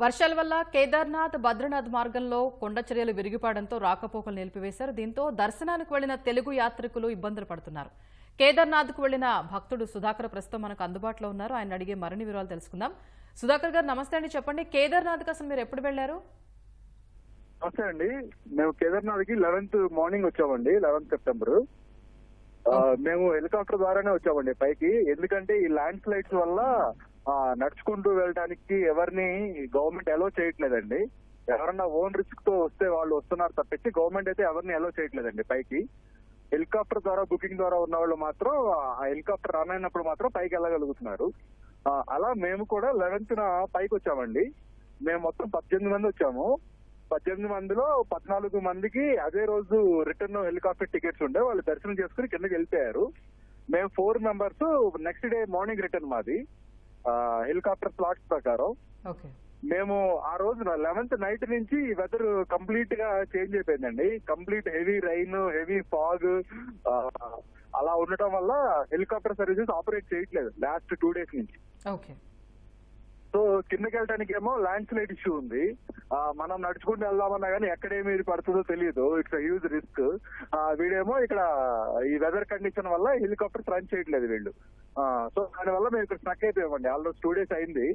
వర్షాల వల్ల కేదార్నాథ్ బద్రీనాథ్ మార్గంలో కొండ చర్యలు విరిగిపడడంతో రాకపోకలు నిలిపివేశారు. దీంతో దర్శనానికి వెళ్లిన తెలుగు యాత్రికులు ఇబ్బందులు పడుతున్నారు. కేదార్నాథ్కు వెళ్లిన భక్తుడు సుధాకర్ ప్రస్తుతం మనకు అందుబాటులో ఉన్నారు. ఆయన అడిగే మరిన్ని వివరాలు తెలుసుకుందాం. సుధాకర్ గారు నమస్తే అండి, చెప్పండి కేదార్నాథ్కి అసలు మీరు ఎప్పుడు వెళ్లారు? నమస్తే అండి, మేము కేదార్నాథ్ కి 11th మార్నింగ్ వచ్చామండి. 11th సెప్టెంబర్ మేము హెలికాప్టర్ ద్వారానే వచ్చామండి పైకి. ఎందుకంటే ఈ ల్యాండ్ స్లైడ్స్ వల్ల నడుచుకుంటూ వెళ్ళడానికి ఎవరిని గవర్నమెంట్ అలో చేయట్లేదండి. ఎవరన్నా ఓన్ రిస్క్ తో వస్తే వాళ్ళు వస్తున్నారు తప్పించి గవర్నమెంట్ అయితే ఎవరిని అలో చేయట్లేదండి పైకి. హెలికాప్టర్ ద్వారా బుకింగ్ ద్వారా ఉన్న వాళ్ళు మాత్రం ఆ హెలికాప్టర్ రన్ అయినప్పుడు మాత్రం పైకి వెళ్ళగలుగుతున్నారు. అలా మేము కూడా 11th పైకి వచ్చామండి. మేము మొత్తం 18 మంది వచ్చాము. 18 మందిలో 14 మందికి అదే రోజు రిటర్న్ హెలికాప్టర్ టికెట్స్ ఉండే, వాళ్ళు దర్శనం చేసుకుని కిందకి వెళ్ళిపోయారు. మేము 4 members next day morning return మాది హెలికాప్టర్ స్లాట్స్ ప్రకారం. మేము ఆ రోజు 11th నైట్ నుంచి వెదర్ కంప్లీట్ గా చేంజ్ అయిపోయిందండి. Complete heavy rain, heavy fog అలా ఉండటం వల్ల హెలికాప్టర్ సర్వీసెస్ ఆపరేట్ చేయట్లేదు లాస్ట్ 2 days నుంచి. సో కిందకి వెళ్ళడానికి ఏమో ల్యాండ్ స్లైడ్ ఇష్యూ ఉంది. మనం నడుచుకుంటూ వెళ్దామన్నా కానీ ఎక్కడేమి పడుతుందో తెలియదు. It's huge risk. వీడేమో ఇక్కడ ఈ వెదర్ కండిషన్ వల్ల హెలికాప్టర్ రన్ చేయట్లేదు వీళ్ళు. సో దానివల్ల మేము ఇక్కడ స్టక్ అయిపోయామండి. ఆల్మోస్ట్ 2 days అయింది.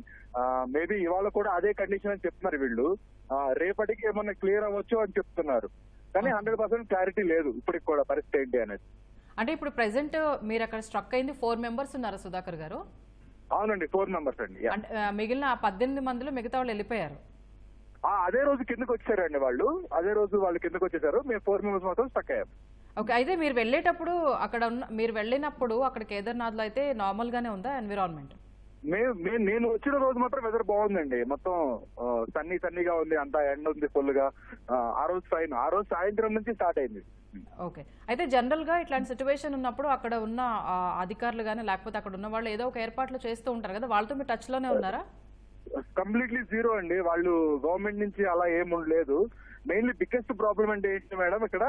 మేబీ ఇవాళ కూడా అదే కండిషన్ అని చెప్తున్నారు వీళ్ళు. రేపటికి ఏమన్నా క్లియర్ అవ్వచ్చు అని చెప్తున్నారు, కానీ 100% క్లారిటీ లేదు ఇప్పటికి కూడా పరిస్థితి ఏంటి అనేది. అంటే ఇప్పుడు ప్రెసెంట్ మీరు అక్కడ స్ట్రక్ అయింది 4 మెంబర్స్ ఉన్నారా సుధాకర్ గారు? అవునండి, 4 మెంబర్స్ అండి. మిగిలిన 18 మందిలో మిగతా వాళ్ళు వెళ్ళిపోయారు. అదే రోజు కిందకి వచ్చారండి వాళ్ళు. అదే రోజు వాళ్ళు కిందకి వచ్చేసారు. మేము 4 మెంబర్స్ మాత్రం స్టక్ అయ్యాం. ఓకే, అయితే మీరు వెళ్ళేటప్పుడు మీరు వెళ్ళినప్పుడు అక్కడ కేదార్నాథ్ లో అయితే నార్మల్ గానే ఉందా ఎన్విరాన్మెంట్? నేను వచ్చిన రోజు మాత్రం వెదర్ బాగుందండి. మొత్తం సన్నీగా ఉంది, అంతా ఎండ ఉంది ఫుల్ గా. ఆ రోజు ఫైన్. ఆ రోజు సాయంత్రం నుంచి స్టార్ట్ అయింది. ఓకే, అయితే జనరల్ గా ఇట్లాంటి సిచ్యువేషన్ ఉన్నప్పుడు అక్కడ ఉన్న అధికారులు గానీ లేకపోతే అక్కడ ఉన్న వాళ్ళు ఏదో ఒక ఏర్పాట్లు చేస్తూ ఉంటారు కదా, వాళ్ళతో మీరు టచ్ లోనే ఉన్నారా? కంప్లీట్లీ జీరో అండి. వాళ్ళు గవర్నమెంట్ నుంచి అలా ఏముండలేదు. మెయిన్లీ బిగ్గెస్ట్ ప్రాబ్లం అంటే ఏంటి మేడం, ఇక్కడ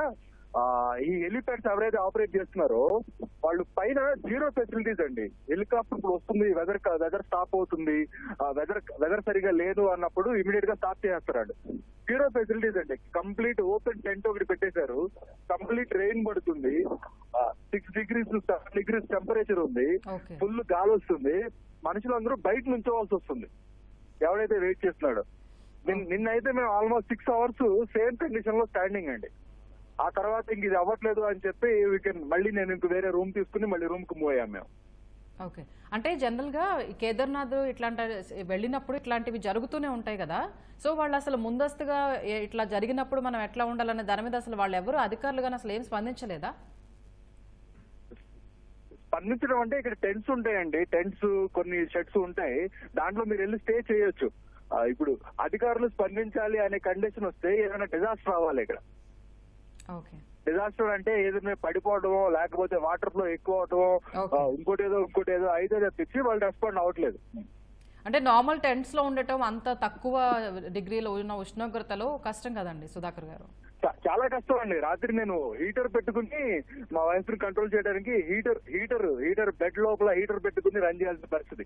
ఈ హెలిప్యాడ్స్ ఎవరైతే ఆపరేట్ చేస్తున్నారో వాళ్ళు పైన జీరో ఫెసిలిటీస్ అండి. హెలికాప్టర్ ఇప్పుడు వస్తుంది, వెదర్ స్టాప్ అవుతుంది, వెదర్ సరిగా లేదు అన్నప్పుడు ఇమీడియట్ గా స్టాప్ చేస్తారు. జీరో ఫెసిలిటీస్ అండి. కంప్లీట్ ఓపెన్ టెంట్ ఒకటి పెట్టేశారు. కంప్లీట్ రెయిన్ పడుతుంది. 6 degrees 7 degrees టెంపరేచర్ ఉంది. ఫుల్ గాలి వస్తుంది. మనుషులందరూ బయట నుంచోవాల్సి వస్తుంది ఎవడైతే వెయిట్ చేస్తున్నాడో. నిన్నైతే మేము ఆల్మోస్ట్ 6 hours సేమ్ కండిషన్ లో స్టాండింగ్ అండి. ఆ తర్వాత ఇంక ఇది అవ్వట్లేదు అని చెప్పి మళ్ళీ నేను ఇంక వేరే రూమ్ తీసుకుని మళ్ళీ రూమ్ కు మూవ్ అయ్యాం మేము. ఓకే, అంటే జనరల్ గా కేదార్నాథ్ ఇట్లాంటి వెళ్ళినప్పుడు ఇట్లాంటివి జరుగుతూనే ఉంటాయి కదా, సో వాళ్ళు అసలు ముందస్తుగా ఇట్లా జరిగినప్పుడు మనం ఎట్లా ఉండాలనే దాని మీద అసలు వాళ్ళు ఎవరు అధికారులు కానీ అసలు ఏం స్పందించలేదా? స్పందించడం అంటే ఇక్కడ టెంట్స్ ఉంటాయండి. టెంట్స్ కొన్ని షెడ్స్ ఉంటాయి, దాంట్లో మీరు వెళ్ళి స్టే చేయొచ్చు. ఇప్పుడు అధికారులు స్పందించాలి అనే కండిషన్ వస్తే ఏదైనా డిజాస్టర్ అవ్వాలి ఇక్కడ. డిజాస్టర్ అంటే ఏదైనా పడిపోవడమో లేకపోతే వాటర్ ఫ్లో ఎక్కువ అవటమో ఇంకోటి ఏదో అయితే తెచ్చి వాళ్ళు రెస్పాండ్ అవ్వట్లేదు. అంటే నార్మల్ టెంట్స్ లో ఉండటం అంత తక్కువ డిగ్రీలో ఉన్న ఉష్ణోగ్రతలో కష్టం కదండి సుధాకర్ గారు? చాలా కష్టం అండి. రాత్రి నేను హీటర్ పెట్టుకుని మా వైఫ్ ని కంట్రోల్ చేయడానికి హీటర్ బెడ్ లోపల హీటర్ పెట్టుకుని రన్ చేయాల్సిన పరిస్థితి.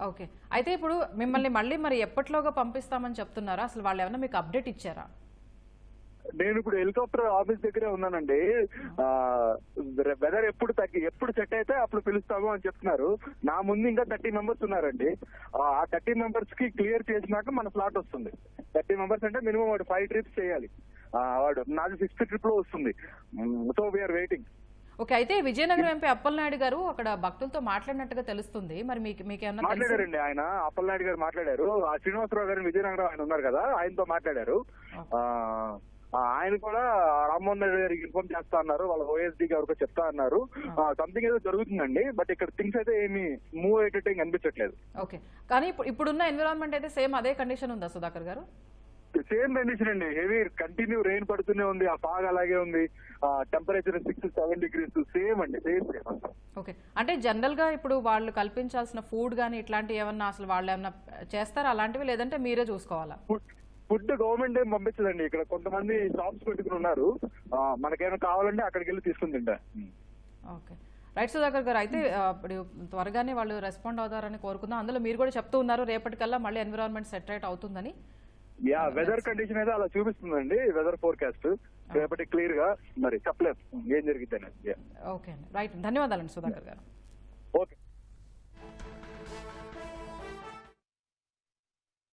ఓకే, అయితే ఇప్పుడు మిమ్మల్ని మళ్ళీ మరి ఎప్పటిలోగా పంపిస్తామని చెప్తున్నారా? అసలు వాళ్ళు ఏమన్నా మీకు అప్డేట్ ఇచ్చారా? నేను ఇప్పుడు హెలికాప్టర్ ఆఫీస్ దగ్గరే ఉన్నానండి. వెదర్ ఎప్పుడు సెట్ అయితే అప్పుడు పిలుస్తాము అని చెప్తున్నారు. నా ముందు ఇంకా 30 మెంబర్స్ ఉన్నారండి. ఆ 30 మెంబర్స్ కి క్లియర్ చేసినాక మన ఫ్లాట్ వస్తుంది. 30 మెంబర్స్ అంటే మినిమం వాడు 5 trips చేయాలి. వాడు నాది 6th trip లో వస్తుంది. So we are waiting. ఓకే, అయితే విజయనగరం ఎంపీ అప్పలనాయుడు గారు అక్కడ భక్తులతో మాట్లాడినట్టుగా తెలుస్తుంది. మరి మీకేమన్నా మాట్లాడారండి? ఆయన అప్పలనాయుడు గారు మాట్లాడారు. ఆ శ్రీనివాసరావు గారు విజయనగరం ఆయన ఉన్నారు కదా, ఆయనతో మాట్లాడారు. ఆయన కూడా రామ్మోహన్ రెడ్డి గారికి ఇన్ఫార్మ్ చేస్తా అన్నారు. వాళ్ళ ఓఎస్డీ గారికి చెప్తా అన్నారు. సంథింగ్ ఏదో జరుగుతుందండి, బట్ ఇక్కడ థింగ్స్ అయితే ఏమి మూవ్ అయ్యేటట్టు కనిపించట్లేదు. ఓకే, కానీ ఇప్పుడున్న ఎన్విరాన్మెంట్ అయితే సేమ్ అదే కండిషన్ ఉందా సుధాకర్ గారు? సేమ్ కండిషన్ అండి. హెవీ కంటిన్యూ రెయిన్ పడుతూనే ఉంది. ఆ ఫాగ్ అలాగే ఉంది. టెంపరేచర్ 6-7 degrees సేమ్ అండి. సేమ్. ఓకే, అంటే జనరల్ గా ఇప్పుడు వాళ్ళు కల్పించాల్సిన ఫుడ్ గానీ ఇట్లాంటివి ఏమన్నా అసలు వాళ్ళు ఏమన్నా చేస్తారా అలాంటివి, లేదంటే మీరే చూసుకోవాలా? ఫుడ్ గవర్నమెంట్ ఏం పంపించదండి. ఇక్కడ కొంతమంది షాప్స్ పెట్టుకుని ఉన్నారు. మనకేమైనా కావాలంటే అక్కడికి వెళ్ళి తీసుకుని తింటా. ఓకే, రైట్ సుధాకర్ గారు, అయితే ఇప్పుడు త్వరగానే వాళ్ళు రెస్పాండ్ అవుతారని కోరుకుందాం. అందులో మీరు కూడా చెప్తూ ఉన్నారు రేపటికల్లా మళ్ళీ ఎన్విరాన్మెంట్ సెటరేట్ అవుతుందని. యా, వెదర్ కండిషన్ అయితే అలా చూపిస్తుందండి. వెదర్ ఫోర్కాస్ట్ రేపటి క్లియర్ గా మరి చెప్పలేదు ఏం జరిగింది అనేది. ఓకే అండి, రైట్, ధన్యవాదాలండి సుధాకర్ గారు.